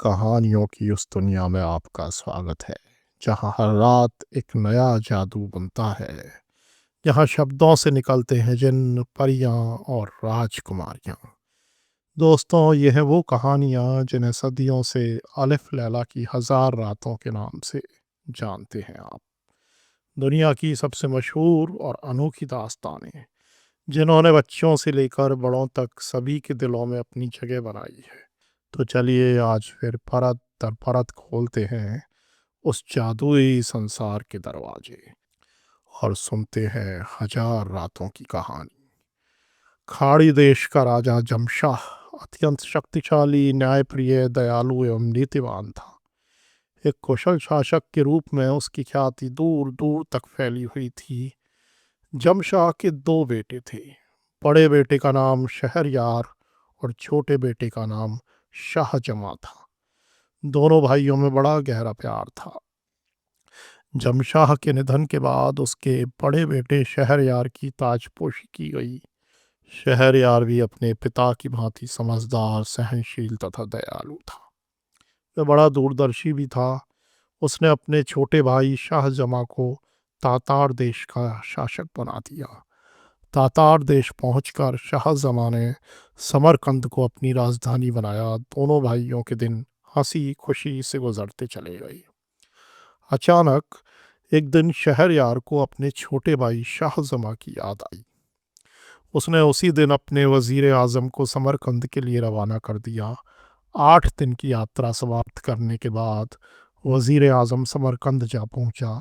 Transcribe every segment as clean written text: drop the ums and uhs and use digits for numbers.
कहानियों की उस दुनिया में आपका स्वागत है, जहाँ हर रात एक नया जादू बनता है, जहाँ शब्दों से निकलते हैं जिन परियां और राजकुमारियां। दोस्तों, ये है वो कहानियां जिन्हें सदियों से अलिफ लैला की 1000 रातों के नाम से जानते हैं आप। दुनिया की सबसे मशहूर और अनोखी दास्तानें, जिन्होंने बच्चों से लेकर बड़ों तक सभी के दिलों में अपनी जगह बनाई है। तो चलिए आज फिर परत दर परत खोलते हैं उस जादुई संसार के दरवाजे और सुनते हैं 1000 रातों की कहानी। खाड़ी देश का राजा जमशाह अत्यंत शक्तिशाली, न्यायप्रिय, दयालु एवं नीतिवान था। एक कुशल शासक के रूप में उसकी ख्याति दूर दूर तक फैली हुई थी। जमशाह के दो बेटे थे। बड़े बेटे का नाम शहरयार और छोटे बेटे का नाम शाहजमा था। दोनों भाइयों में बड़ा गहरा प्यार था। जमशाह के निधन के बाद उसके बड़े बेटे शहरयार की ताजपोशी की गई। शहरयार भी अपने पिता की भांति समझदार, सहनशील तथा दयालु था। वह बड़ा दूरदर्शी भी था। उसने अपने छोटे भाई शाहजमा को तातार देश का शासक बना दिया। तातार देश पहुंचकर शाहजमा ने समरकंद को अपनी राजधानी बनाया। दोनों भाइयों के दिन हंसी खुशी से गुजरते चले गए। अचानक एक दिन शहरयार को अपने छोटे भाई शाहजमा की याद आई। उसने उसी दिन अपने वजीर आजम को समरकंद के लिए रवाना कर दिया। 8 दिन की यात्रा समाप्त करने के बाद वजीर आजम समरकंद जा पहुंचा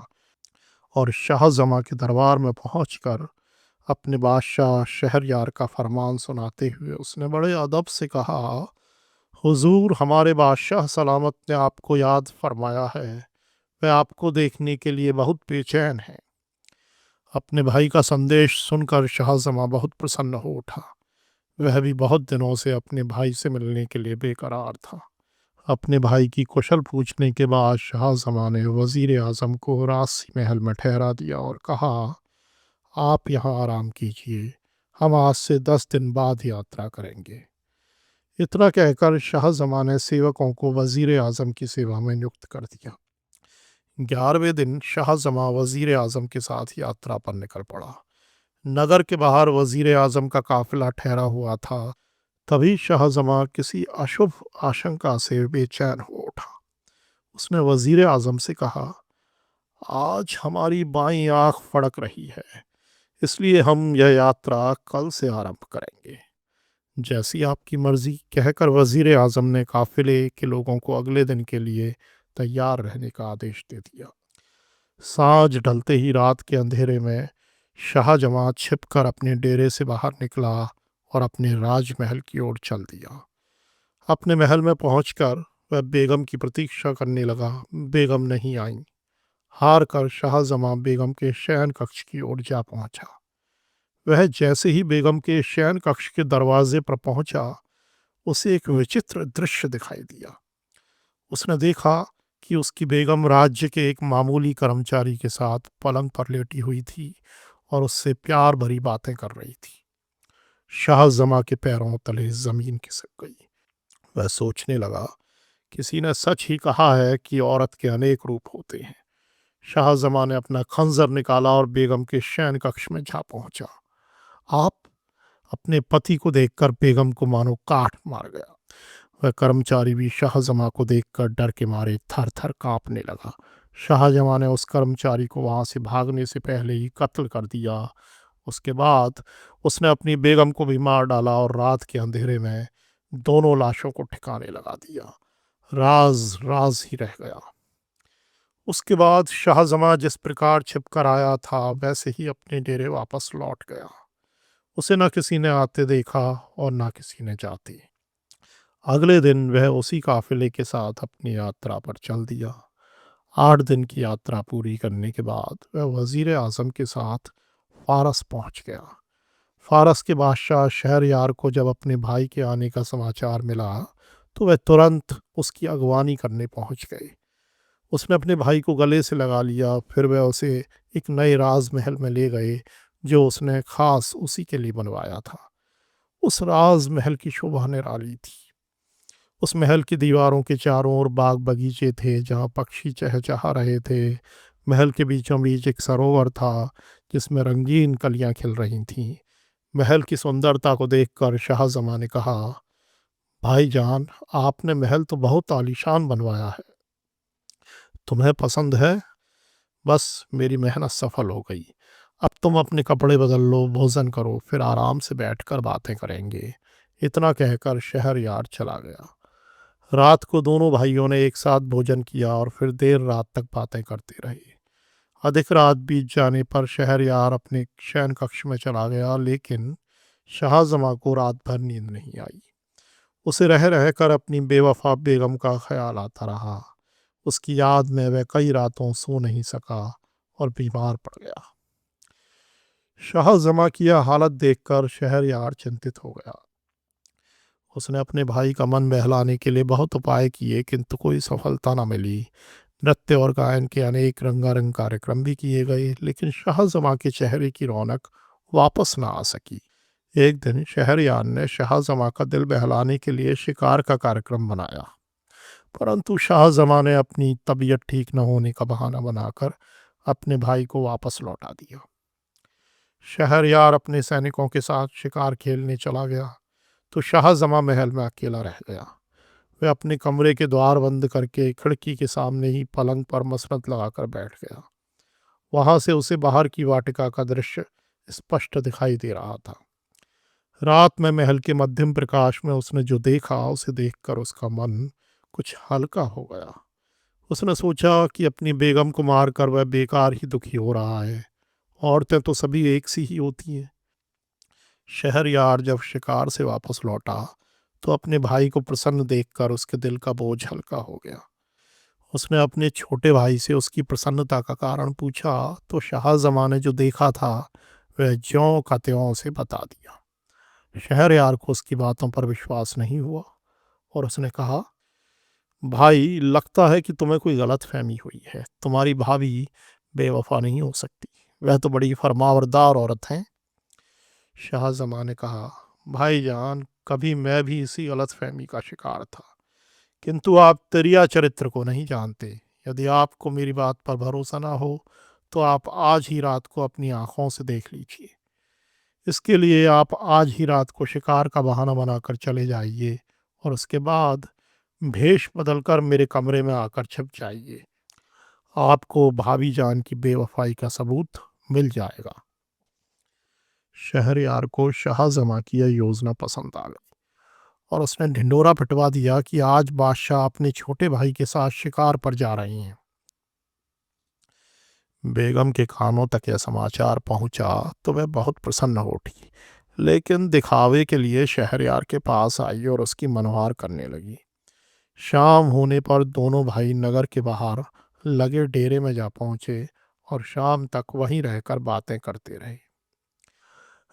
और शाहजमा के दरबार में पहुंचकर अपने बादशाह शहरयार का फरमान सुनाते हुए उसने बड़े अदब से कहा, हुजूर, हमारे बादशाह सलामत ने आपको याद फरमाया है। वह आपको देखने के लिए बहुत बेचैन है। अपने भाई का संदेश सुनकर शाहजमा बहुत प्रसन्न हो उठा। वह भी बहुत दिनों से अपने भाई से मिलने के लिए बेकरार था। अपने भाई की कुशल पूछने के बाद शाहजमा ने वजीर आजम को रासी महल में ठहरा दिया और कहा, आप यहाँ आराम कीजिए, हम आज से 10 दिन बाद यात्रा करेंगे। इतना कहकर शाहजमा ने सेवकों को वजीर आजम की सेवा में नियुक्त कर दिया। 11वें दिन शाहजमा वजीर आजम के साथ यात्रा पर निकल पड़ा। नगर के बाहर वजीर आजम का काफिला ठहरा हुआ था। तभी शाहजमा किसी अशुभ आशंका से बेचैन हो उठा। उसने वजीर आजम से कहा, आज हमारी बाईं आंख फड़क रही है, इसलिए हम यह यात्रा कल से आरंभ करेंगे। जैसी आपकी मर्जी, कहकर वजीर आजम ने काफिले के लोगों को अगले दिन के लिए तैयार रहने का आदेश दे दिया। सांझ ढलते ही रात के अंधेरे में शाहजमा छिपकर अपने डेरे से बाहर निकला और अपने राजमहल की ओर चल दिया। अपने महल में पहुंचकर वह बेगम की प्रतीक्षा करने लगा। बेगम नहीं आई। हार कर शाहजमा बेगम के शयन कक्ष की ओर जा पहुंचा। वह जैसे ही बेगम के शयन कक्ष के दरवाजे पर पहुंचा, उसे एक विचित्र दृश्य दिखाई दिया। उसने देखा कि उसकी बेगम राज्य के एक मामूली कर्मचारी के साथ पलंग पर लेटी हुई थी और उससे प्यार भरी बातें कर रही थी। शाहजमा के पैरों तले जमीन खिसक गई। वह सोचने लगा, किसी ने सच ही कहा है कि औरत के अनेक रूप होते हैं। शाहजमा ने अपना खंजर निकाला और बेगम के शयन कक्ष में जा पहुंचा। आप अपने पति को देखकर बेगम को मानो काट मार गया। वह कर्मचारी भी शाहजमा को देखकर डर के मारे थर थर कांपने लगा। शाहजमा ने उस कर्मचारी को वहां से भागने से पहले ही कत्ल कर दिया। उसके बाद उसने अपनी बेगम को भी मार डाला और रात के अंधेरे में दोनों लाशों को ठिकाने लगा दिया। राज राज ही रह गया। उसके बाद शाहजमा जिस प्रकार छिपकर आया था, वैसे ही अपने डेरे वापस लौट गया। उसे न किसी ने आते देखा और न किसी ने जाते। अगले दिन वह उसी काफिले के साथ अपनी यात्रा पर चल दिया। 8 दिन की यात्रा पूरी करने के बाद वह वजीर आजम के साथ फारस पहुंच गया। फारस के बादशाह शहरयार को जब अपने भाई के आने का समाचार मिला, तो वह तुरंत उसकी अगवानी करने पहुंच गए। उसने अपने भाई को गले से लगा लिया। फिर वह उसे एक नए राजमहल में ले गए, जो उसने खास उसी के लिए बनवाया था। उस राजमहल की शोभा निराली थी। उस महल की दीवारों के चारों ओर बाग बगीचे थे जहाँ पक्षी चहचहा रहे थे। महल के बीचों बीच एक सरोवर था जिसमें रंगीन कलियां खिल रही थीं। महल की सुंदरता को देखकर शाहजमा ने कहा, भाईजान, आपने महल तो बहुत आलीशान बनवाया है। तुम्हें पसंद है? बस मेरी मेहनत सफल हो गई। अब तुम अपने कपड़े बदल लो, भोजन करो, फिर आराम से बैठकर बातें करेंगे। इतना कहकर शहरयार चला गया। रात को दोनों भाइयों ने एक साथ भोजन किया और फिर देर रात तक बातें करते रहे। अधिक रात बीत जाने पर शहरयार अपने शयन कक्ष में चला गया, लेकिन शाहजमा को रात भर नींद नहीं आई। उसे रह रहकर अपनी बेवफा बेगम का ख्याल आता रहा। उसकी याद में वह कई रातों सो नहीं सका और बीमार पड़ गया। शाहजमा की यह हालत देखकर शहरयार चिंतित हो गया। उसने अपने भाई का मन बहलाने के लिए बहुत उपाय किए, किंतु कोई सफलता न मिली। नृत्य और गायन के अनेक रंगारंग कार्यक्रम भी किए गए, लेकिन शाहजमा के चेहरे की रौनक वापस न आ सकी। एक दिन शहरयार ने शाहजमा का दिल बहलाने के लिए शिकार का कार्यक्रम बनाया, परंतु शाहजमा ने अपनी तबीयत ठीक न होने का बहाना बनाकर अपने भाई को वापस लौटा दिया। शहरयार अपने सैनिकों के साथ शिकार खेलने चला गया तो शाहजमा महल में अकेला रह गया। वह अपने कमरे के द्वार बंद करके खिड़की के सामने ही पलंग पर मसनद लगाकर बैठ गया। वहां से उसे बाहर की वाटिका का दृश्य स्पष्ट दिखाई दे रहा था। रात में महल के मध्यम प्रकाश में उसने जो देखा, उसे देखकर उसका मन कुछ हल्का हो गया। उसने सोचा कि अपनी बेगम को मारकर वह बेकार ही दुखी हो रहा है। औरतें तो सभी एक सी ही होती हैं। शहरयार जब शिकार से वापस लौटा तो अपने भाई को प्रसन्न देखकर उसके दिल का बोझ हल्का हो गया। उसने अपने छोटे भाई से उसकी प्रसन्नता का कारण पूछा तो शाहजमा ने जो देखा था वह ज्यों का त्यों उसे बता दिया। शहरयार को उसकी बातों पर विश्वास नहीं हुआ और उसने कहा, भाई, लगता है कि तुम्हें कोई गलत फहमी हुई है। तुम्हारी भाभी बेवफा नहीं हो सकती, वह तो बड़ी फरमावरदार औरत हैं। शाहजमा ने कहा, भाईजान, कभी मैं भी इसी गलत फहमी का शिकार था, किंतु आप तिरिया चरित्र को नहीं जानते। यदि आपको मेरी बात पर भरोसा ना हो तो आप आज ही रात को अपनी आंखों से देख लीजिए। इसके लिए आप आज ही रात को शिकार का बहाना बनाकर चले जाइए और उसके बाद भेष बदलकर मेरे कमरे में आकर छिप जाइए। आपको भाभी जान की बेवफाई का सबूत मिल जाएगा। शहरयार को शाहजमा की यह योजना पसंद आ गई और उसने ढिंडोरा पिटवा दिया कि आज बादशाह अपने छोटे भाई के साथ शिकार पर जा रहे हैं। बेगम के कानों तक यह समाचार पहुंचा तो वह बहुत प्रसन्न हो उठी, लेकिन दिखावे के लिए शहरयार के पास आई और उसकी मनोहार करने लगी। शाम होने पर दोनों भाई नगर के बाहर लगे डेरे में जा पहुंचे और शाम तक वहीं रहकर बातें करते रहे।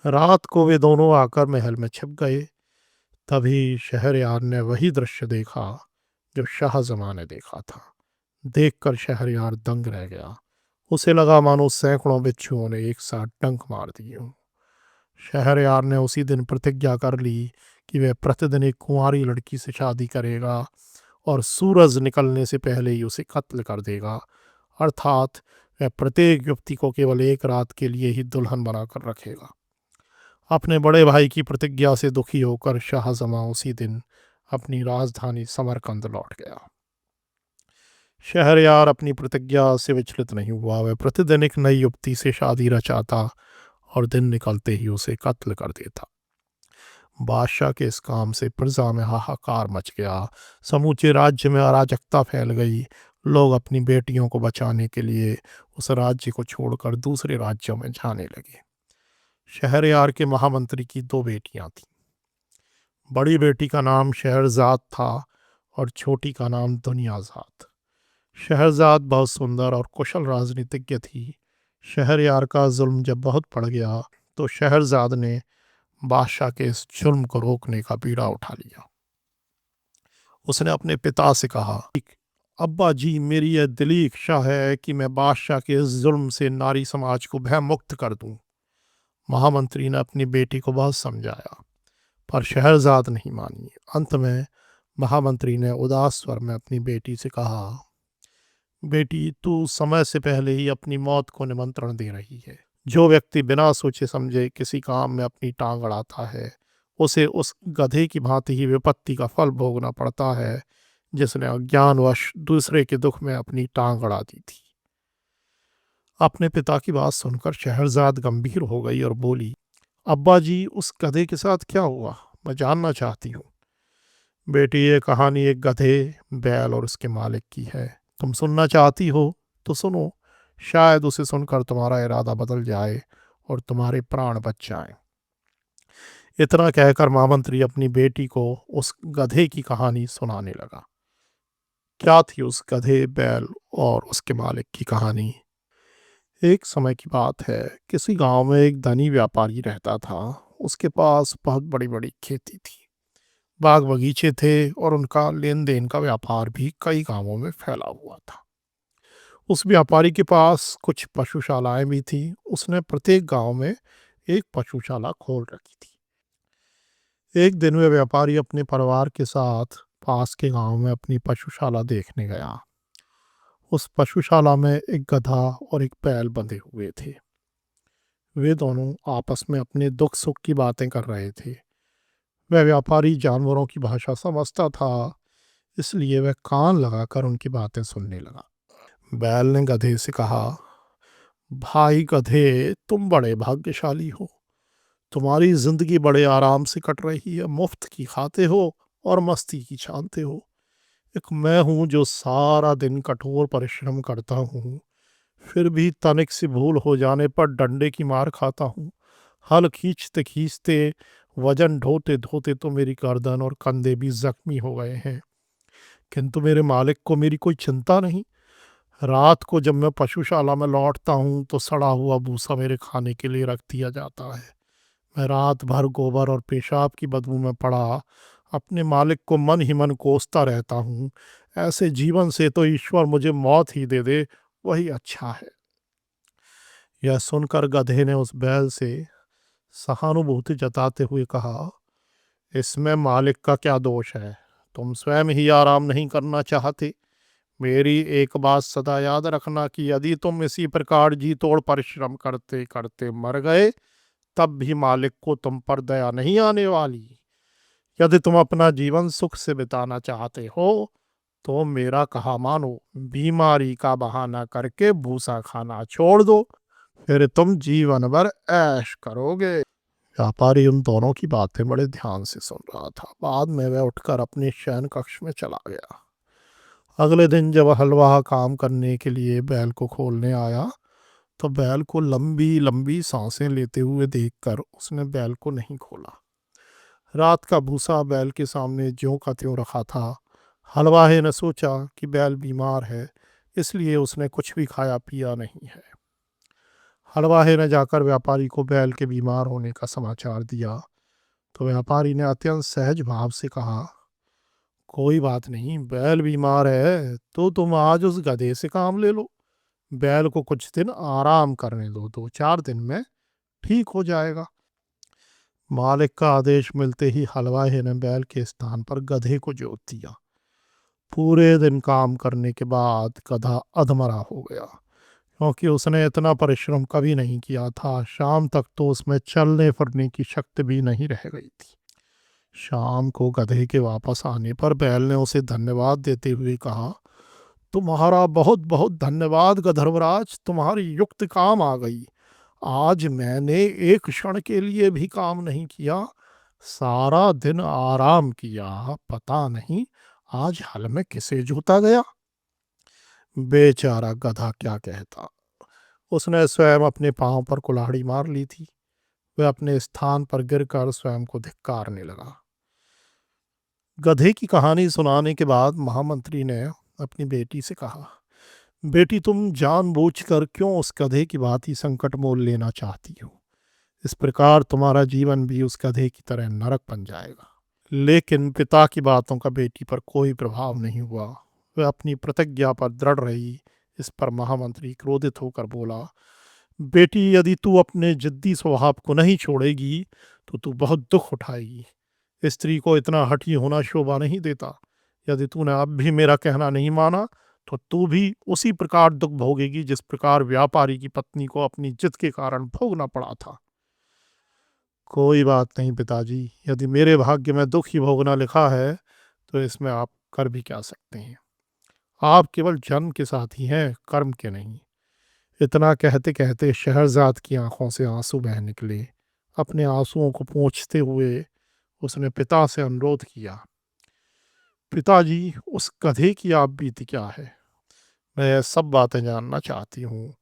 रात को वे दोनों आकर महल में छिप गए। तभी शहरयार ने वही दृश्य देखा जो शाहजमा ने देखा था। देखकर शहरयार दंग रह गया। उसे लगा मानो सैकड़ों बिच्छुओं ने एक साथ डंक मार दिए हों। शहरयार ने उसी दिन प्रतिज्ञा कर ली कि वह प्रतिदिन एक कुंवारी लड़की से शादी करेगा और सूरज निकलने से पहले ही उसे कत्ल कर देगा, अर्थात वह प्रत्येक युवती को केवल एक रात के लिए ही दुल्हन बनाकर रखेगा। अपने बड़े भाई की प्रतिज्ञा से दुखी होकर शाहजमा उसी दिन अपनी राजधानी समरकंद लौट गया। शहरयार अपनी प्रतिज्ञा से विचलित नहीं हुआ। वह प्रतिदिन एक नई युवती से शादी रचाता और दिन निकलते ही उसे कत्ल कर देता। बादशाह के इस काम से प्रजा में हाहाकार मच गया। समूचे राज्य में अराजकता फैल गई। लोग अपनी बेटियों को बचाने के लिए उस राज्य को छोड़कर दूसरे राज्यों में जाने लगे। शहरयार के महामंत्री की दो बेटियां थीं। बड़ी बेटी का नाम शहरजाद था और छोटी का नाम दुनियाजाद। शहरजाद बहुत सुंदर और कुशल राजनीतिज्ञ थी। शहरयार का जुल्म जब बहुत बढ़ गया तो शहरजाद ने बादशाह के इस जुल्म को रोकने का बीड़ा उठा लिया। उसने अपने पिता से कहा, अब्बा जी, मेरी यह दिली इच्छा है कि मैं बादशाह के इस जुल्म से नारी समाज को भय मुक्त कर दूं। महामंत्री ने अपनी बेटी को बहुत समझाया पर शहरजाद नहीं मानी। अंत में महामंत्री ने उदास स्वर में अपनी बेटी से कहा, बेटी तू समय से पहले ही अपनी मौत को निमंत्रण दे रही है। जो व्यक्ति बिना सोचे समझे किसी काम में अपनी टांग अड़ाता है उसे उस गधे की भांति ही विपत्ति का फल भोगना पड़ता है जिसने अज्ञानवश दूसरे के दुख में अपनी टांग अड़ा दी थी। अपने पिता की बात सुनकर शहरजाद गंभीर हो गई और बोली, अब्बा जी उस गधे के साथ क्या हुआ, मैं जानना चाहती हूँ। बेटी ये कहानी एक गधे, बैल और उसके मालिक की है। तुम सुनना चाहती हो तो सुनो, शायद उसे सुनकर तुम्हारा इरादा बदल जाए और तुम्हारे प्राण बच जाएं। इतना कहकर महामंत्री अपनी बेटी को उस गधे की कहानी सुनाने लगा। क्या थी उस गधे, बैल और उसके मालिक की कहानी? एक समय की बात है, किसी गांव में एक धनी व्यापारी रहता था। उसके पास बहुत बड़ी बड़ी खेती थी, बाग बगीचे थे और उनका लेन देन का व्यापार भी कई गांवों में फैला हुआ था। उस व्यापारी के पास कुछ पशुशालाएं भी थी। उसने प्रत्येक गांव में एक पशुशाला खोल रखी थी। एक दिन वह व्यापारी अपने परिवार के साथ पास के गांव में अपनी पशुशाला देखने गया। उस पशुशाला में एक गधा और एक बैल बंधे हुए थे। वे दोनों आपस में अपने दुख सुख की बातें कर रहे थे। वह व्यापारी जानवरों की भाषा समझता था, इसलिए वह कान लगाकर उनकी बातें सुनने लगा। बैल ने गधे से कहा, भाई गधे, तुम बड़े भाग्यशाली हो। तुम्हारी जिंदगी बड़े आराम से कट रही है, मुफ्त की खाते हो और मस्ती की छानते हो। एक मैं हूं जो सारा दिन कठोर परिश्रम करता हूँ, फिर भी तनिक सी भूल हो जाने पर डंडे की मार खाता हूँ। हल खींचते खींचते, वजन ढोते धोते तो मेरी गर्दन और कंधे भी जख्मी हो गए हैं, किंतु मेरे मालिक को मेरी कोई चिंता नहीं। रात को जब मैं पशुशाला में लौटता हूँ तो सड़ा हुआ भूसा मेरे खाने के लिए रख दिया जाता है। मैं रात भर गोबर और पेशाब की बदबू में पड़ा अपने मालिक को मन ही मन कोसता रहता हूँ। ऐसे जीवन से तो ईश्वर मुझे मौत ही दे दे, वही अच्छा है। यह सुनकर गधे ने उस बैल से सहानुभूति जताते हुए कहा, इसमें मालिक का क्या दोष है? तुम स्वयं ही आराम नहीं करना चाहते। मेरी एक बात सदा याद रखना कि यदि तुम इसी प्रकार जी तोड़ परिश्रम करते करते मर गए तब भी मालिक को तुम पर दया नहीं आने वाली। यदि तुम अपना जीवन सुख से बिताना चाहते हो तो मेरा कहा मानो, बीमारी का बहाना करके भूसा खाना छोड़ दो, फिर तुम जीवन भर ऐश करोगे। व्यापारी उन दोनों की बातें बड़े ध्यान से सुन रहा था। बाद में वह उठकर अपने शयन कक्ष में चला गया। अगले दिन जब हलवा काम करने के लिए बैल को खोलने आया तो बैल को लंबी लंबी सांसें लेते हुए देखकर उसने बैल को नहीं खोला। रात का भूसा बैल के सामने ज्यों का त्यों रखा था। हलवाहे ने सोचा कि बैल बीमार है, इसलिए उसने कुछ भी खाया पिया नहीं है। हलवाहे ने जाकर व्यापारी को बैल के बीमार होने का समाचार दिया तो व्यापारी ने अत्यंत सहज भाव से कहा, कोई बात नहीं, बैल बीमार है तो तुम आज उस गधे से काम ले लो। बैल को कुछ दिन आराम करने दो, 2-4 दिन में ठीक हो जाएगा। मालिक का आदेश मिलते ही हलवाई ने बैल के स्थान पर गधे को जोत दिया। पूरे दिन काम करने के बाद गधा अधमरा हो गया, क्योंकि उसने इतना परिश्रम कभी नहीं किया था। शाम तक तो उसमें चलने फिरने की शक्ति भी नहीं रह गई थी। शाम को गधे के वापस आने पर बैल ने उसे धन्यवाद देते हुए कहा, तुम्हारा बहुत बहुत धन्यवाद गधर्वराज, तुम्हारी युक्त काम आ गई। आज मैंने एक क्षण के लिए भी काम नहीं किया, सारा दिन आराम किया। पता नहीं आज हल में किसे जोता गया। बेचारा गधा क्या कहता, उसने स्वयं अपने पांव पर कुल्हाड़ी मार ली थी। वह अपने स्थान पर गिरकर स्वयं को धिक्कारने लगा। गधे की कहानी सुनाने के बाद महामंत्री ने अपनी बेटी से कहा, बेटी तुम जानबूझकर क्यों उस गधे की भांति संकट मोल लेना चाहती हो? इस प्रकार तुम्हारा जीवन भी उस गधे की तरह नरक बन जाएगा। लेकिन पिता की बातों का बेटी पर कोई प्रभाव नहीं हुआ। वह अपनी प्रतिज्ञा पर दृढ़ रही। इस पर महामंत्री क्रोधित होकर बोला, बेटी यदि तू अपने जिद्दी स्वभाव को नहीं छोड़ेगी तो तू बहुत दुख उठाएगी। स्त्री को इतना हठी होना शोभा नहीं देता। यदि तूने अब भी मेरा कहना नहीं माना तो तू भी उसी प्रकार दुख भोगेगी जिस प्रकार व्यापारी की पत्नी को अपनी जिद के कारण भोगना पड़ा था। कोई बात नहीं पिताजी, यदि मेरे भाग्य में दुख ही भोगना लिखा है तो इसमें आप कर भी क्या सकते हैं। आप केवल जन्म के साथी हैं, कर्म के नहीं। इतना कहते कहते शहरजाद की आंखों से आंसू बह निकले। अपने आंसुओं को पोंछते हुए उसने पिता से अनुरोध किया, पिताजी उस गधे की आप बीती क्या है? मैं सब बातें जानना चाहती हूँ।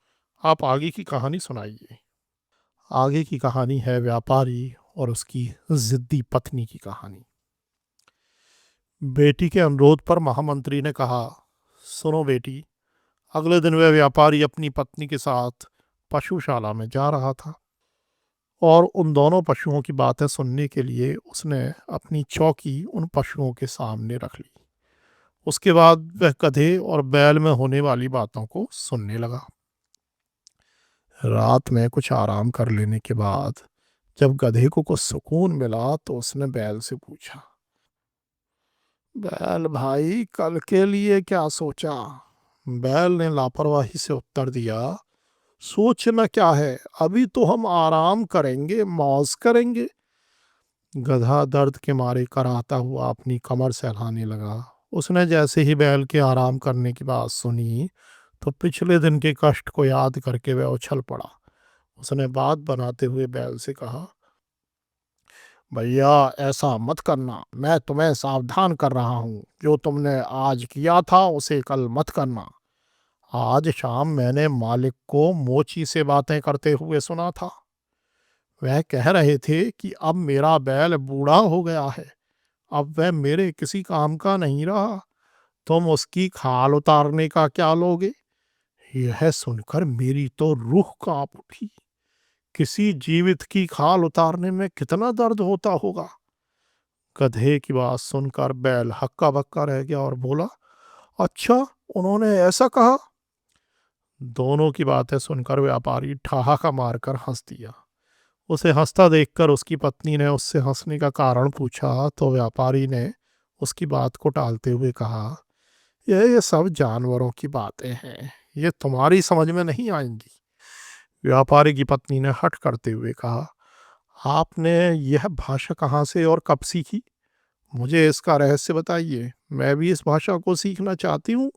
आप आगे की कहानी सुनाइए। आगे की कहानी है व्यापारी और उसकी जिद्दी पत्नी की कहानी। बेटी के अनुरोध पर महामंत्री ने कहा, सुनो बेटी, अगले दिन वह व्यापारी अपनी पत्नी के साथ पशुशाला में जा रहा था और उन दोनों पशुओं की बातें सुनने के लिए उसने अपनी चौकी उन पशुओं के सामने रख ली। उसके बाद वह गधे और बैल में होने वाली बातों को सुनने लगा। रात में कुछ आराम कर लेने के बाद जब गधे को कुछ सुकून मिला तो उसने बैल से पूछा, बैल भाई कल के लिए क्या सोचा? बैल ने लापरवाही से उत्तर दिया, सोचना क्या है, अभी तो हम आराम करेंगे, मौज करेंगे। गधा दर्द के मारे कराहता हुआ अपनी कमर सहलाने लगा। उसने जैसे ही बैल के आराम करने की बात सुनी तो पिछले दिन के कष्ट को याद करके वह उछल पड़ा। उसने बात बनाते हुए बैल से कहा, भैया ऐसा मत करना, मैं तुम्हें सावधान कर रहा हूँ। जो तुमने आज किया था उसे कल मत करना। आज शाम मैंने मालिक को मोची से बातें करते हुए सुना था। वह कह रहे थे कि अब मेरा बैल बूढ़ा हो गया है, अब वह मेरे किसी काम का नहीं रहा, तुम उसकी खाल उतारने का क्या लोगे? यह सुनकर मेरी तो रूह कांप उठी। किसी जीवित की खाल उतारने में कितना दर्द होता होगा। गधे की बात सुनकर बैल हक्का बक्का रह गया और बोला, अच्छा उन्होंने ऐसा कहा? दोनों की बातें सुनकर व्यापारी ठहाका मारकर हंस दिया। उसे हंसता देखकर उसकी पत्नी ने उससे हंसने का कारण पूछा तो व्यापारी ने उसकी बात को टालते हुए कहा, ये सब जानवरों की बातें हैं, ये तुम्हारी समझ में नहीं आएंगी। व्यापारी की पत्नी ने हट करते हुए कहा, आपने यह भाषा कहाँ से और कब सीखी? मुझे इसका रहस्य बताइए, मैं भी इस भाषा को सीखना चाहती हूँ।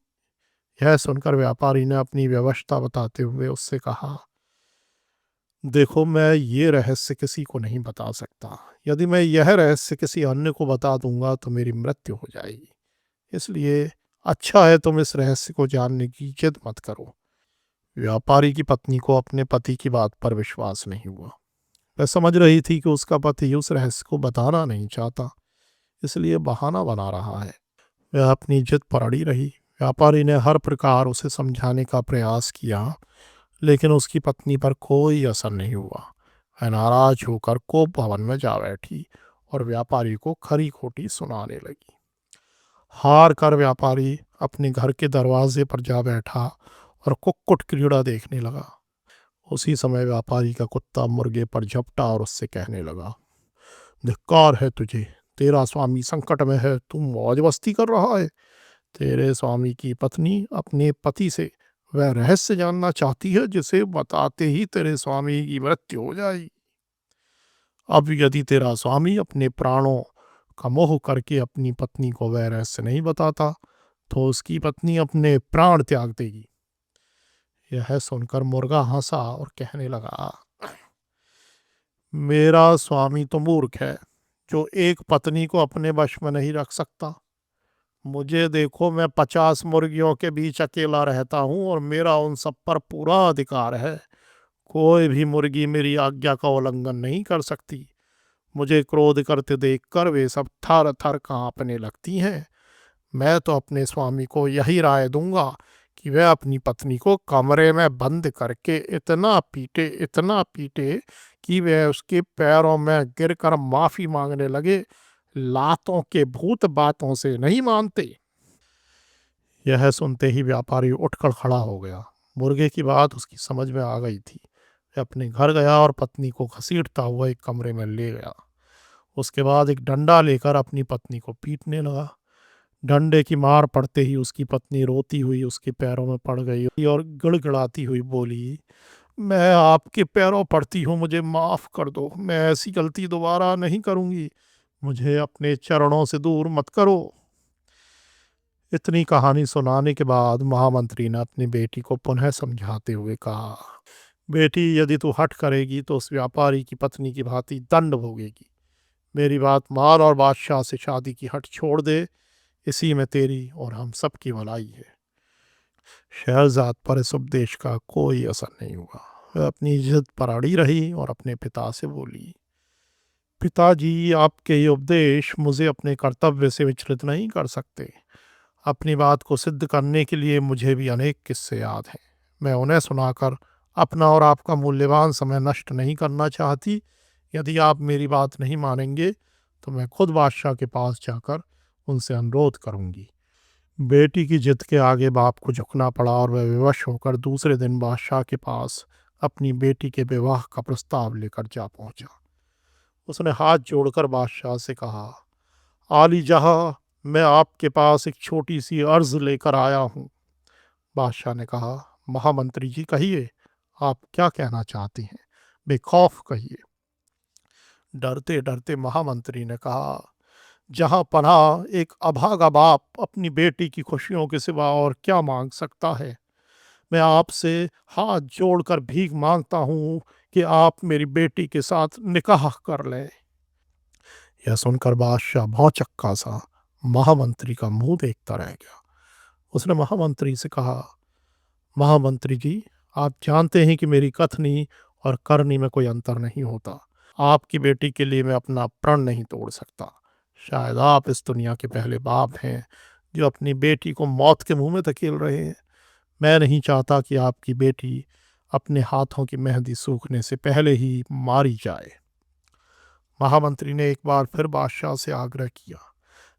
यह सुनकर व्यापारी ने अपनी व्यवस्था बताते हुए उससे कहा, देखो मैं ये रहस्य किसी को नहीं बता सकता। यदि मैं यह रहस्य किसी अन्य को बता दूंगा तो मेरी मृत्यु हो जाएगी। इसलिए अच्छा है तुम इस रहस्य को जानने की जिद मत करो। व्यापारी की पत्नी को अपने पति की बात पर विश्वास नहीं हुआ। वह समझ रही थी कि उसका पति उस रहस्य को बताना नहीं चाहता, इसलिए बहाना बना रहा है। वह अपनी जिद पर अड़ी रही। व्यापारी ने हर प्रकार उसे समझाने का प्रयास किया, लेकिन उसकी पत्नी पर कोई असर नहीं हुआ। वह नाराज होकर कोप भवन में जा बैठी और व्यापारी को खरी खोटी सुनाने लगी। हार कर व्यापारी अपने घर के दरवाजे पर जा बैठा और कुक्कुट क्रीड़ा देखने लगा। उसी समय व्यापारी का कुत्ता मुर्गे पर झपटा और उससे कहने लगा, धिक्कार है तुझे, तेरा स्वामी संकट में है, तू मौज मस्ती कर रहा है। तेरे स्वामी की पत्नी अपने पति से वह रहस्य जानना चाहती है जिसे बताते ही तेरे स्वामी की मृत्यु हो जाएगी। अब यदि तेरा स्वामी अपने प्राणों का मोह करके अपनी पत्नी को वह रहस्य नहीं बताता तो उसकी पत्नी अपने प्राण त्याग देगी। यह सुनकर मुर्गा हंसा और कहने लगा, मेरा स्वामी तो मूर्ख है जो एक पत्नी को अपने वश में नहीं रख सकता। मुझे देखो, मैं 50 मुर्गियों के बीच अकेला रहता हूँ और मेरा उन सब पर पूरा अधिकार है। कोई भी मुर्गी मेरी आज्ञा का उल्लंघन नहीं कर सकती। मुझे क्रोध करते देखकर वे सब थर थर कांपने लगती हैं। मैं तो अपने स्वामी को यही राय दूंगा कि वह अपनी पत्नी को कमरे में बंद करके इतना पीटे कि वह उसके पैरों में गिरकर माफी मांगने लगे। लातों के भूत बातों से नहीं मानते। यह सुनते ही व्यापारी उठकर खड़ा हो गया। मुर्गे की बात उसकी समझ में आ गई थी। वह अपने घर गया और पत्नी को घसीटता हुआ एक कमरे में ले गया। उसके बाद एक डंडा लेकर अपनी पत्नी को पीटने लगा। डंडे की मार पड़ते ही उसकी पत्नी रोती हुई उसके पैरों में पड़ गई और गिड़गिड़ाती हुई बोली, मैं आपके पैरों पड़ती हूँ, मुझे माफ़ कर दो, मैं ऐसी गलती दोबारा नहीं करूँगी, मुझे अपने चरणों से दूर मत करो। इतनी कहानी सुनाने के बाद महामंत्री ने अपनी बेटी को पुनः समझाते हुए कहा, बेटी यदि तू हठ करेगी तो उस व्यापारी की पत्नी की भांति दंड भोगेगी। मेरी बात मान और बादशाह से शादी की हठ छोड़ दे, इसी में तेरी और हम सब की भलाई है। शहरजाद पर इस उपदेश का कोई असर नहीं हुआ। वह अपनी जिद पर अड़ी रही और अपने पिता से बोली, पिताजी आपके ये उपदेश मुझे अपने कर्तव्य से विचलित नहीं कर सकते। अपनी बात को सिद्ध करने के लिए मुझे भी अनेक किस्से याद हैं। मैं उन्हें सुनाकर अपना और आपका मूल्यवान समय नष्ट नहीं करना चाहती। यदि आप मेरी बात नहीं मानेंगे तो मैं खुद बादशाह के पास जाकर उनसे अनुरोध करूंगी। बेटी की जिद के आगे बाप को झुकना पड़ा और वह विवश होकर दूसरे दिन बादशाह के पास अपनी बेटी के विवाह का प्रस्ताव लेकर जा पहुंचा। उसने हाथ जोड़कर बादशाह से कहा, आली जहाँ, मैं आपके पास एक छोटी सी अर्ज लेकर आया हूँ। बादशाह ने कहा, महामंत्री जी कहिए, आप क्या कहना चाहती हैं, बेखौफ कहिए। डरते डरते महामंत्री ने कहा, जहां पनाह, एक अभागा बाप अपनी बेटी की खुशियों के सिवा और क्या मांग सकता है। मैं आपसे हाथ जोड़कर भीख मांगता हूँ कि आप मेरी बेटी के साथ निकाह कर लें। यह सुनकर बादशाह भौचक्का सा महामंत्री का मुंह देखता रह गया। उसने महामंत्री से कहा, महामंत्री जी, आप जानते हैं कि मेरी कथनी और करनी में कोई अंतर नहीं होता। आपकी बेटी के लिए मैं अपना प्रण नहीं तोड़ सकता। शायद आप इस दुनिया के पहले बाप हैं जो अपनी बेटी को मौत के मुंह में धकेल रहे हैं। मैं नहीं चाहता कि आपकी बेटी अपने हाथों की मेहंदी सूखने से पहले ही मारी जाए। महामंत्री ने एक बार फिर बादशाह से आग्रह किया,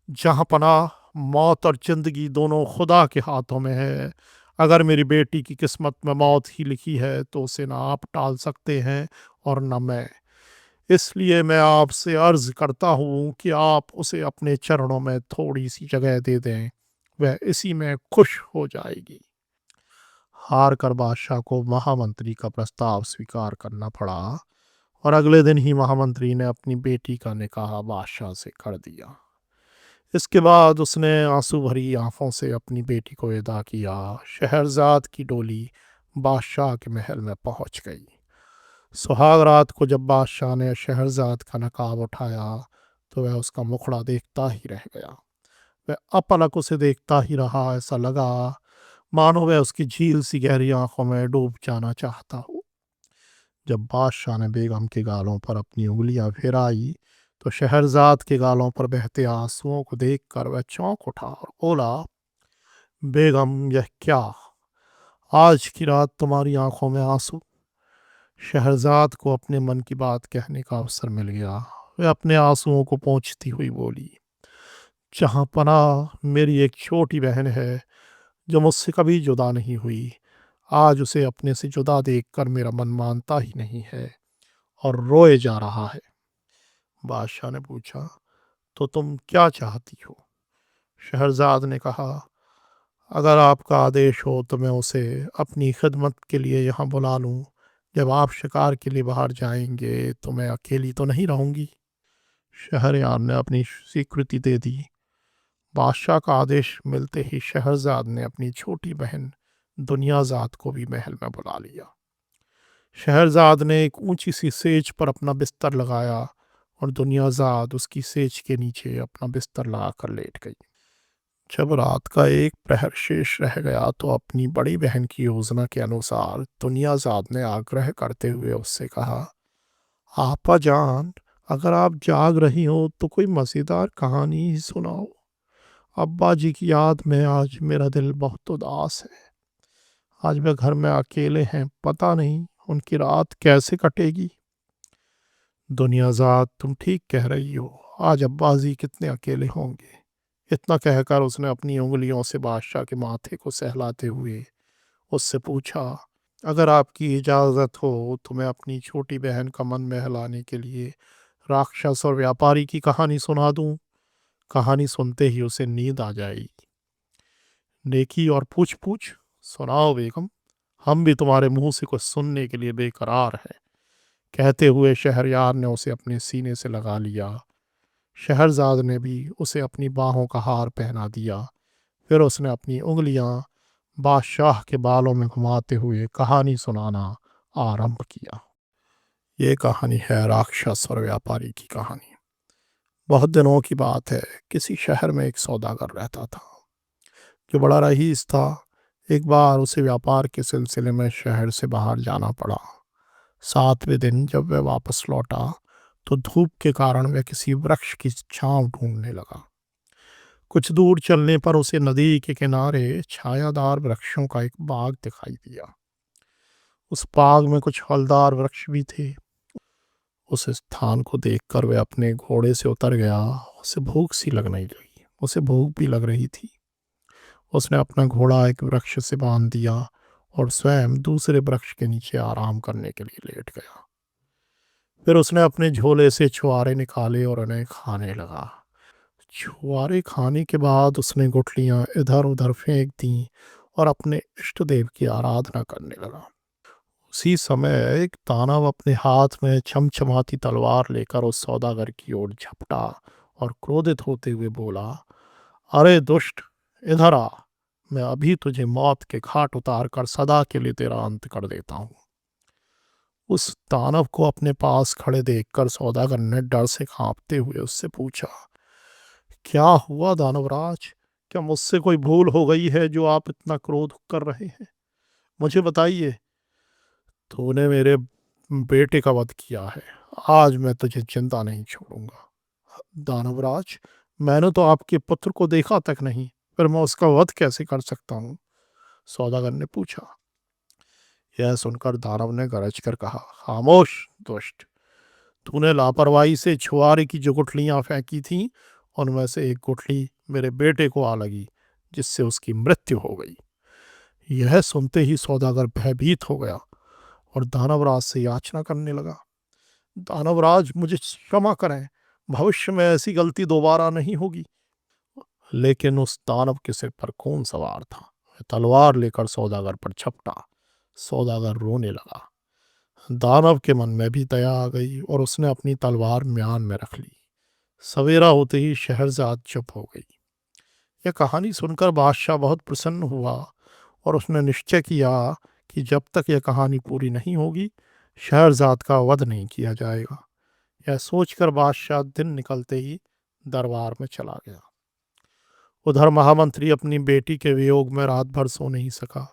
जहां पनाह, मौत और जिंदगी दोनों खुदा के हाथों में है। अगर मेरी बेटी की किस्मत में मौत ही लिखी है तो उसे ना आप टाल सकते हैं और न मैं। इसलिए मैं आपसे अर्ज करता हूँ कि आप उसे अपने चरणों में थोड़ी सी जगह दे दें, वह इसी में खुश हो जाएगी। हार कर बादशाह को महामंत्री का प्रस्ताव स्वीकार करना पड़ा और अगले दिन ही महामंत्री ने अपनी बेटी का निकाह बादशाह से कर दिया। इसके बाद उसने आंसू भरी आंखों से अपनी बेटी को विदा किया। शहरजाद की डोली बादशाह के महल में पहुंच गई। सुहाग रात को जब बादशाह ने शहरजाद का नकाब उठाया तो वह उसका मुखड़ा देखता ही रह गया। वह अपलक उसे देखता ही रहा। ऐसा लगा मानो वह उसकी झील सी गहरी आंखों में डूब जाना चाहता हो। जब बादशाह ने बेगम के गालों पर अपनी उंगलियां फेराई तो शहरजाद के गालों पर बहते आंसुओं को देखकर वह चौंक उठा और बोला, बेगम यह क्या, आज की रात तुम्हारी आंखों में आंसू। शहरजाद को अपने मन की बात कहने का अवसर मिल गया। वह अपने आंसुओं को पोंछती हुई बोली, जहां पनाह, मेरी एक छोटी बहन है जो मुझसे कभी जुदा नहीं हुई। आज उसे अपने से जुदा देखकर मेरा मन मानता ही नहीं है और रोए जा रहा है। बादशाह ने पूछा, तो तुम क्या चाहती हो? शहरजाद ने कहा, अगर आपका आदेश हो तो मैं उसे अपनी खिदमत के लिए यहाँ बुला लूँ। जब आप शिकार के लिए बाहर जाएंगे तो मैं अकेली तो नहीं रहूँगी। शहरयार ने अपनी स्वीकृति दे दी। बादशाह का आदेश मिलते ही शहरजाद ने अपनी छोटी बहन दुनियाजाद को भी महल में बुला लिया। शहरजाद ने एक ऊंची सी सेज पर अपना बिस्तर लगाया और दुनियाजाद उसकी सेज के नीचे अपना बिस्तर लगाकर लेट गई। जब रात का एक प्रहर शेष रह गया तो अपनी बड़ी बहन की योजना के अनुसार दुनियाजाद ने आग्रह करते हुए उससे कहा, आपा जान, अगर आप जाग रही हो तो कोई मज़ेदार कहानी ही सुनाओ। अब्बा जी की याद में आज मेरा दिल बहुत उदास है। आज वे घर में अकेले हैं, पता नहीं उनकी रात कैसे कटेगी। दुनियाजाद, तुम ठीक कह रही हो, आज अब्बा जी कितने अकेले होंगे। इतना कहकर उसने अपनी उंगलियों से बादशाह के माथे को सहलाते हुए उससे पूछा, अगर आपकी इजाज़त हो तो मैं अपनी छोटी बहन का मन बहलाने के लिए राक्षस और व्यापारी की कहानी सुना दूं। कहानी सुनते ही उसे नींद आ जाएगी। नेकी और पूछ पूछ, सुनाओ बेगम, हम भी तुम्हारे मुंह से कुछ सुनने के लिए बेकरार हैं। कहते हुए शहरयार ने उसे अपने सीने से लगा लिया। शहरजाद ने भी उसे अपनी बाहों का हार पहना दिया। फिर उसने अपनी उंगलियां बादशाह के बालों में घुमाते हुए कहानी सुनाना आरंभ किया। ये कहानी है राक्षस और व्यापारी की कहानी। बहुत दिनों की बात है, किसी शहर में एक सौदागर रहता था जो बड़ा रईस था। एक बार उसे व्यापार के सिलसिले में शहर से बाहर जाना पड़ा। 7वें दिन जब वह वापस लौटा तो धूप के कारण वह किसी वृक्ष की छांव ढूंढने लगा। कुछ दूर चलने पर उसे नदी के किनारे छायादार वृक्षों का एक बाग दिखाई दिया। उस बाग में कुछ फलदार वृक्ष भी थे। उस स्थान को देखकर वह अपने घोड़े से उतर गया। उसे भूख भी लग रही थी। उसने अपना घोड़ा एक वृक्ष से बांध दिया और स्वयं दूसरे वृक्ष के नीचे आराम करने के लिए लेट गया। फिर उसने अपने झोले से छुआरे निकाले और उन्हें खाने लगा। छुआरे खाने के बाद उसने गुठलियां इधर उधर फेंक दी और अपने इष्ट देव की आराधना करने लगा। उसी समय एक दानव अपने हाथ में चमचमाती तलवार लेकर उस सौदागर की ओर झपटा और क्रोधित होते हुए बोला, अरे दुष्ट, इधर आ, मैं अभी तुझे मौत के घाट उतार कर सदा के लिए तेरा अंत कर देता हूँ। उस दानव को अपने पास खड़े देखकर सौदागर ने डर से कांपते हुए उससे पूछा, क्या हुआ दानवराज? क्या मुझसे कोई भूल हो गई है जो आप इतना क्रोध कर रहे हैं? मुझे बताइए। तूने मेरे बेटे का वध किया है, आज मैं तुझे जिंदा नहीं छोड़ूंगा। दानवराज, मैंने तो आपके पुत्र को देखा तक नहीं, फिर मैं उसका वध कैसे कर सकता हूँ? सौदागर ने पूछा। यह सुनकर दानव ने गरज कर कहा, खामोश दुष्ट, तूने लापरवाही से छुआरे की जो गुठलियां फेंकी थीं उनमें से एक गुठली मेरे बेटे को आ लगी, जिससे उसकी मृत्यु हो गई। यह सुनते ही सौदागर भयभीत हो गया और दानवराज से याचना करने लगा, दानवराज मुझे क्षमा करें, भविष्य में ऐसी गलती दोबारा नहीं होगी। लेकिन उस दानव के सिर पर खून सवार था। वह तलवार लेकर सौदागर पर झपटा। सौदागर रोने लगा। दानव के मन में भी दया आ गई और उसने अपनी तलवार म्यान में रख ली। सवेरा होते ही शहरजाद चुप हो गई। यह कहानी सुनकर बादशाह बहुत प्रसन्न हुआ और उसने निश्चय किया कि जब तक यह कहानी पूरी नहीं होगी शहरजाद का वध नहीं किया जाएगा। यह सोचकर बादशाह दिन निकलते ही दरबार में चला गया। उधर महामंत्री अपनी बेटी के वियोग में रात भर सो नहीं सका।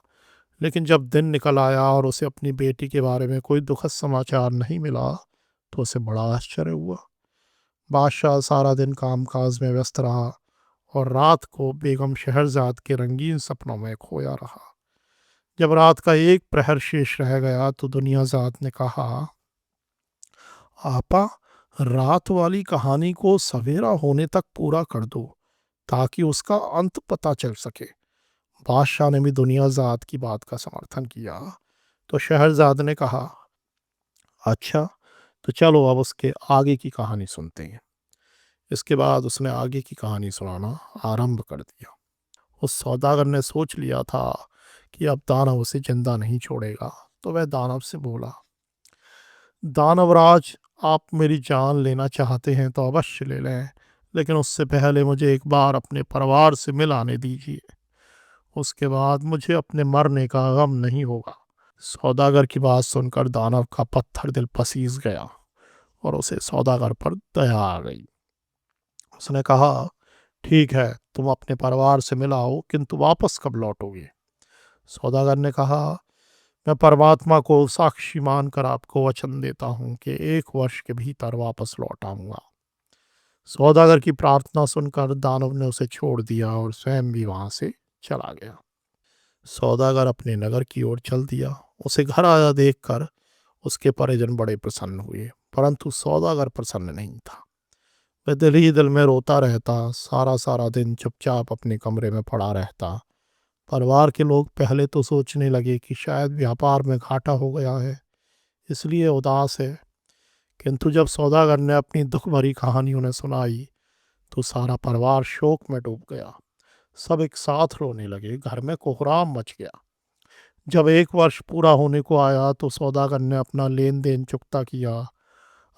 लेकिन जब दिन निकल आया और उसे अपनी बेटी के बारे में कोई दुखद समाचार नहीं मिला तो उसे बड़ा आश्चर्य हुआ। बादशाह सारा दिन कामकाज में व्यस्त रहा और रात को बेगम शहरजाद के रंगीन सपनों में खोया रहा। जब रात का एक प्रहर शेष रह गया तो दुनियाजाद ने कहा, आपा, रात वाली कहानी को सवेरा होने तक पूरा कर दो ताकि उसका अंत पता चल सके। बादशाह ने भी दुनियाजाद की बात का समर्थन किया तो शहरजाद ने कहा, अच्छा, तो चलो अब उसके आगे की कहानी सुनते हैं। इसके बाद उसने आगे की कहानी सुनाना आरंभ कर दिया। उस सौदागर ने सोच लिया था कि अब दानव उसे जिंदा नहीं छोड़ेगा, तो वह दानव से बोला, दानवराज, आप मेरी जान लेना चाहते हैं तो अवश्य ले लें, लेकिन उससे पहले मुझे एक बार अपने परिवार से मिल आने दीजिए। उसके बाद मुझे अपने मरने का गम नहीं होगा। सौदागर की बात सुनकर दानव का पत्थर दिल पसीज गया और उसे सौदागर पर दया आ गई। उसने कहा, ठीक है, तुम अपने परिवार से मिल आओ, किंतु वापस कब लौटोगे? सौदागर ने कहा, मैं परमात्मा को साक्षी मानकर आपको वचन देता हूं कि 1 वर्ष के भीतर वापस लौट आऊंगा। सौदागर की प्रार्थना सुनकर दानव ने उसे छोड़ दिया और स्वयं भी वहां से चला गया। सौदागर अपने नगर की ओर चल दिया। उसे घर आया देखकर उसके परिजन बड़े प्रसन्न हुए, परंतु सौदागर प्रसन्न नहीं था। वह दिल ही दिल में रोता रहता, सारा सारा दिन चुपचाप अपने कमरे में पड़ा रहता। परिवार के लोग पहले तो सोचने लगे कि शायद व्यापार में घाटा हो गया है, इसलिए उदास है, किंतु जब सौदागर ने अपनी दुख भरी कहानी उन्हें सुनाई तो सारा परिवार शोक में डूब गया। सब एक साथ रोने लगे, घर में कोहराम मच गया। जब 1 वर्ष पूरा होने को आया तो सौदागर ने अपना लेन देन चुकता किया,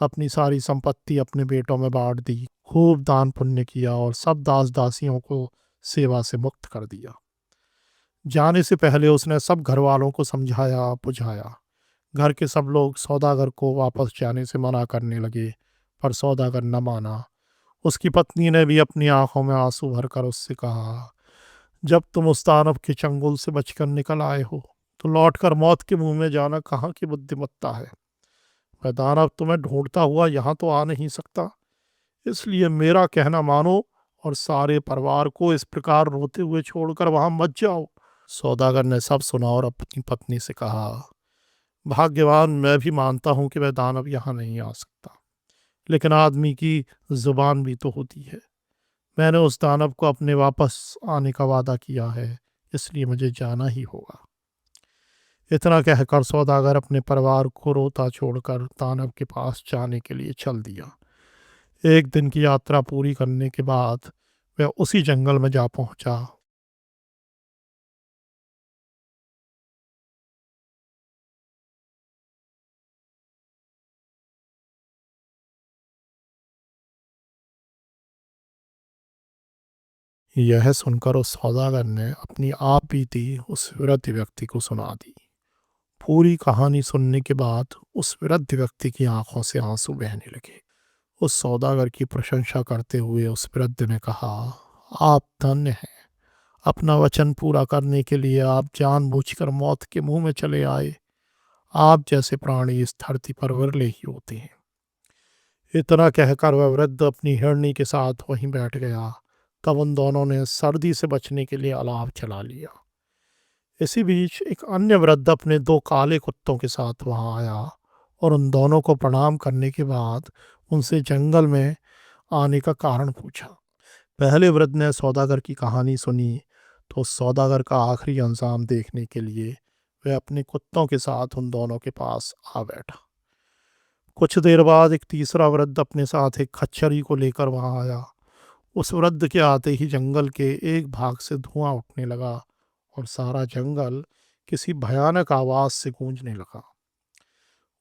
अपनी सारी संपत्ति अपने बेटों में बांट दी, खूब दान पुण्य किया और सब दास दासियों को सेवा से मुक्त कर दिया। जाने से पहले उसने सब घर वालों को समझाया बुझाया। घर के सब लोग सौदागर को वापस जाने से मना करने लगे, पर सौदागर न माना। उसकी पत्नी ने भी अपनी आंखों में आंसू भरकर उससे कहा, जब तुम उस दानव के चंगुल से बचकर निकल आए हो तो लौटकर मौत के मुंह में जाना कहाँ की बुद्धिमत्ता है। वह दानव तुम्हें ढूंढता हुआ यहाँ तो आ नहीं सकता, इसलिए मेरा कहना मानो और सारे परिवार को इस प्रकार रोते हुए छोड़कर वहां मत जाओ। सौदागर ने सब सुना और अपनी पत्नी से कहा, भाग्यवान मैं भी मानता हूं कि वह दानव यहाँ नहीं आ सकता, लेकिन आदमी की जुबान भी तो होती है। मैंने उस दानव को अपने वापस आने का वादा किया है, इसलिए मुझे जाना ही होगा। इतना कहकर सौदागर अपने परिवार को रोता छोड़कर दानव के पास जाने के लिए चल दिया। 1 दिन की यात्रा पूरी करने के बाद वह उसी जंगल में जा पहुंचा। यह सुनकर उस सौदागर ने अपनी आप बीती उस वृद्ध व्यक्ति को सुना दी। पूरी कहानी सुनने के बाद उस वृद्ध व्यक्ति की आंखों से आंसू बहने लगे। उस सौदागर की प्रशंसा करते हुए उस वृद्ध ने कहा, आप धन्य हैं। अपना वचन पूरा करने के लिए आप जानबूझकर मौत के मुंह में चले आए। आप जैसे प्राणी इस धरती पर विरले ही होते हैं। इतना कहकर वह वृद्ध अपनी हिरणी के साथ वहीं बैठ गया। तब उन दोनों ने सर्दी से बचने के लिए अलाव चला लिया। इसी बीच एक अन्य वृद्ध अपने 2 काले कुत्तों के साथ वहां आया और उन दोनों को प्रणाम करने के बाद उनसे जंगल में आने का कारण पूछा। पहले वृद्ध ने सौदागर की कहानी सुनी तो उस सौदागर का आखिरी अंजाम देखने के लिए वह अपने कुत्तों के साथ उन दोनों के पास आ बैठा। कुछ देर बाद एक तीसरा वृद्ध अपने साथ एक खच्चरी को लेकर वहां आया। उस वृद्ध के आते ही जंगल के एक भाग से धुआं उठने लगा और सारा जंगल किसी भयानक आवाज से गूंजने लगा।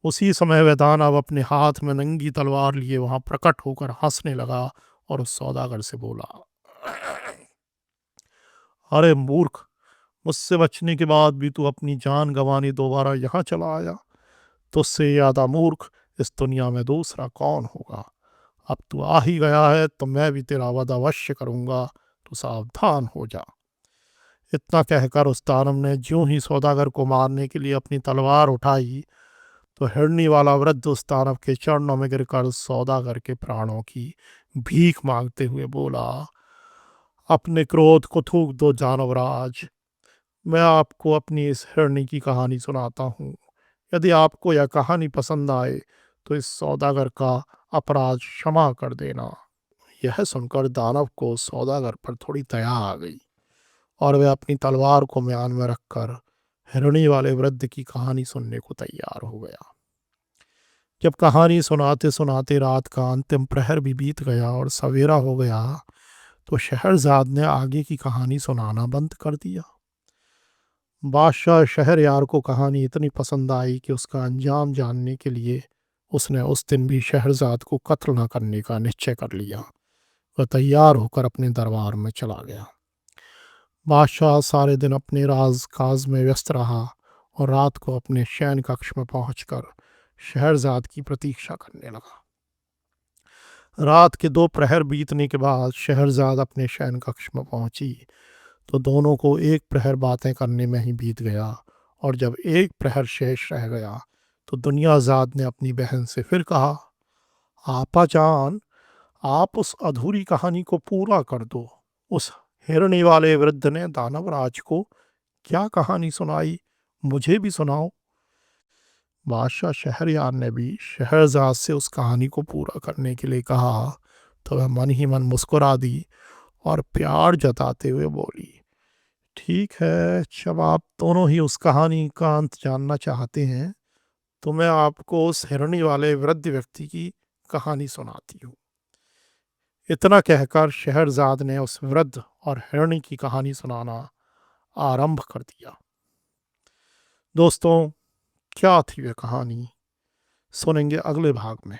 उसी समय वह दानव अपने हाथ में नंगी तलवार लिए वहां प्रकट होकर हंसने लगा और उस सौदागर से बोला, अरे मूर्ख, मुझसे बचने के बाद भी तू अपनी जान गंवाने दोबारा यहाँ चला आया। तुझसे ज्यादा मूर्ख इस दुनिया में दूसरा कौन होगा। अब तू आ ही गया है तो मैं भी तेरा वध अवश्य करूंगा, तो सावधान हो जा। इतना कहकर उस दानव ने ज्यों ही सौदागर को मारने के लिए अपनी तलवार उठाई तो हिरनी वाला वृद्ध उस दानव के चरणों में गिरकर सौदागर के प्राणों की भीख मांगते हुए बोला, अपने क्रोध को थूक दो जानवराज। मैं आपको अपनी इस हिरनी की कहानी सुनाता हूँ। यदि आपको यह कहानी पसंद आए तो इस सौदागर का अपराध क्षमा कर देना। यह सुनकर दानव को सौदागर पर थोड़ी दया आ गई और वह अपनी तलवार को म्यान में रखकर हिरणी वाले वृद्ध की कहानी सुनने को तैयार हो गया। जब कहानी सुनाते सुनाते रात का अंतिम प्रहर भी बीत गया और सवेरा हो गया तो शहरजाद ने आगे की कहानी सुनाना बंद कर दिया। बादशाह शहरयार को कहानी इतनी पसंद आई कि उसका अंजाम जानने के लिए उसने उस दिन भी शहरजाद को कत्ल न करने का निश्चय कर लिया। वह तैयार होकर अपने दरबार में चला गया। बादशाह सारे दिन अपने राज काज में व्यस्त रहा और रात को अपने शयन कक्ष में पहुंचकर शहरजाद की प्रतीक्षा करने लगा। रात के 2 प्रहर बीतने के बाद शहरजाद अपने शयन कक्ष में पहुंची तो दोनों को 1 प्रहर बातें करने में ही बीत गया और जब 1 प्रहर शेष रह गया तो दुनियाजाद ने अपनी बहन से फिर कहा, आपा जान, आप उस अधूरी कहानी को पूरा कर दो। उस हिरणी वाले वृद्ध ने दानवराज को क्या कहानी सुनाई, मुझे भी सुनाओ। बादशाह शहरयार ने भी शहरजाद से उस कहानी को पूरा करने के लिए कहा तो वह मन ही मन मुस्कुरा दी और प्यार जताते हुए बोली, ठीक है, जब आप दोनों ही उस कहानी का अंत जानना चाहते हैं तो मैं आपको उस हिरणी वाले वृद्ध व्यक्ति की कहानी सुनाती हूँ। इतना कहकर शहरजाद ने उस वृद्ध और हिरणी की कहानी सुनाना आरंभ कर दिया। दोस्तों, क्या थी वे कहानी, सुनेंगे अगले भाग में।